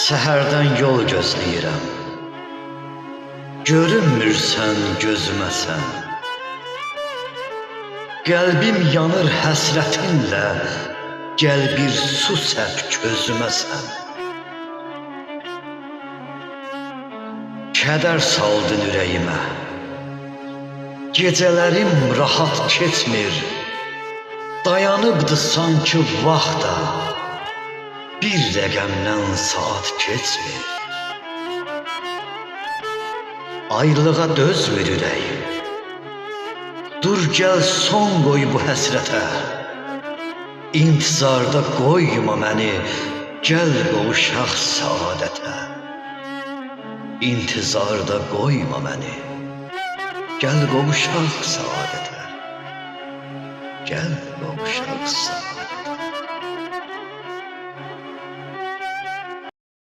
Səhərdən yol gözləyirəm, görünmürsən gözümə sən. Qəlbim yanır həsrətinlə, gəl bir su səp közümə sən. Kədər saldın ürəyimə, gecələrim rahat keçmir. Dayanıbdı sanki vaxta, bir rəqəmdən saat keçmir. Ayrılığa dözmür ürəyim, dur gəl son qoy bu həsrətə. İntizarda qoyma məni, gəl qovuşaq səadətə. İntizarda qoyma məni, gəl qovuşaq səadətə. Gəl qovuşaq səadətə.